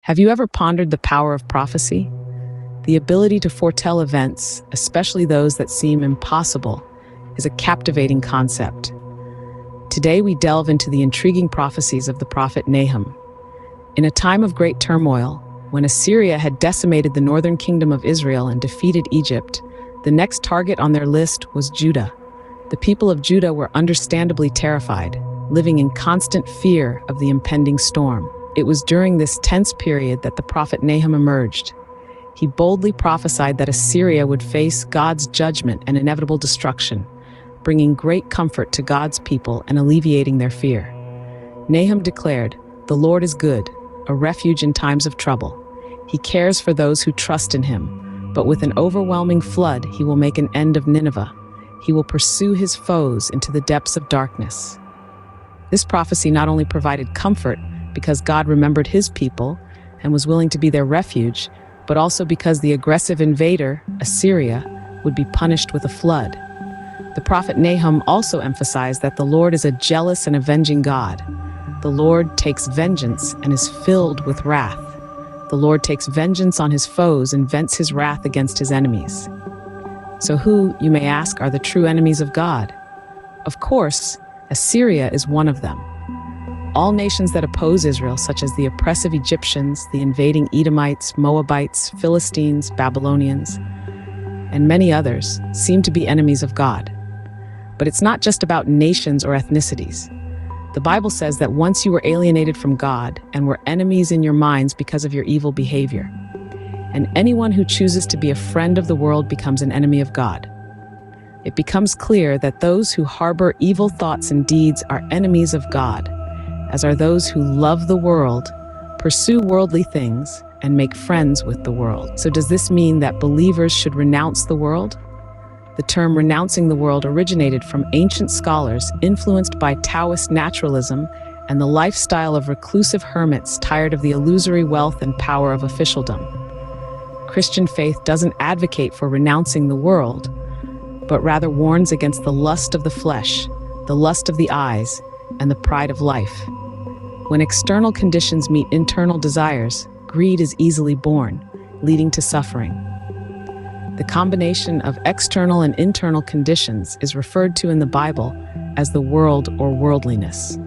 Have you ever pondered the power of prophecy? The ability to foretell events, especially those that seem impossible, is a captivating concept. Today we delve into the intriguing prophecies of the prophet Nahum. In a time of great turmoil, when Assyria had decimated the northern kingdom of Israel and defeated Egypt, the next target on their list was Judah. The people of Judah were understandably terrified, living in constant fear of the impending storm. It was during this tense period that the prophet Nahum emerged. He boldly prophesied that Assyria would face God's judgment and inevitable destruction, bringing great comfort to God's people and alleviating their fear. Nahum declared, "The Lord is good, a refuge in times of trouble. He cares for those who trust in him, but with an overwhelming flood he will make an end of Nineveh. He will pursue his foes into the depths of darkness." This prophecy not only provided comfort because God remembered his people and was willing to be their refuge, but also because the aggressive invader, Assyria, would be punished with a flood. The prophet Nahum also emphasized that the Lord is a jealous and avenging God. The Lord takes vengeance and is filled with wrath. The Lord takes vengeance on his foes and vents his wrath against his enemies. So who, you may ask, are the true enemies of God? Of course, Assyria is one of them. All nations that oppose Israel, such as the oppressive Egyptians, the invading Edomites, Moabites, Philistines, Babylonians, and many others, seem to be enemies of God. But it's not just about nations or ethnicities. The Bible says that once you were alienated from God and were enemies in your minds because of your evil behavior. And anyone who chooses to be a friend of the world becomes an enemy of God. It becomes clear that those who harbor evil thoughts and deeds are enemies of God, as are those who love the world, pursue worldly things, and make friends with the world. So does this mean that believers should renounce the world? The term renouncing the world originated from ancient scholars influenced by Taoist naturalism and the lifestyle of reclusive hermits tired of the illusory wealth and power of officialdom. Christian faith doesn't advocate for renouncing the world, but rather warns against the lust of the flesh, the lust of the eyes, and the pride of life. When external conditions meet internal desires, greed is easily born, leading to suffering. The combination of external and internal conditions is referred to in the Bible as the world or worldliness.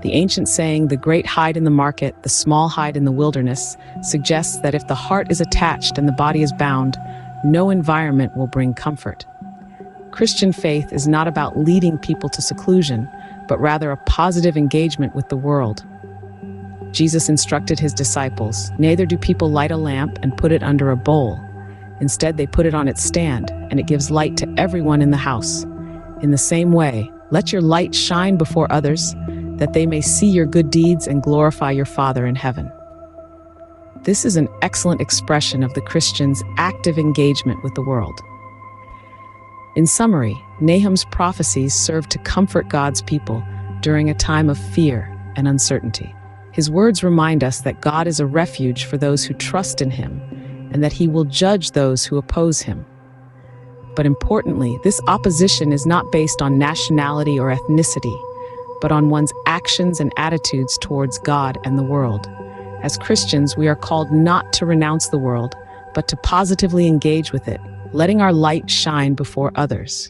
The ancient saying, "The great hide in the market, the small hide in the wilderness," suggests that if the heart is attached and the body is bound, no environment will bring comfort. Christian faith is not about leading people to seclusion, but rather a positive engagement with the world. Jesus instructed his disciples, "Neither do people light a lamp and put it under a bowl. Instead, they put it on its stand, and it gives light to everyone in the house. In the same way, let your light shine before others, that they may see your good deeds and glorify your Father in heaven." This is an excellent expression of the Christian's active engagement with the world. In summary, Nahum's prophecies serve to comfort God's people during a time of fear and uncertainty. His words remind us that God is a refuge for those who trust in him, and that he will judge those who oppose him. But importantly, this opposition is not based on nationality or ethnicity, but on one's actions and attitudes towards God and the world. As Christians, we are called not to renounce the world, but to positively engage with it, letting our light shine before others.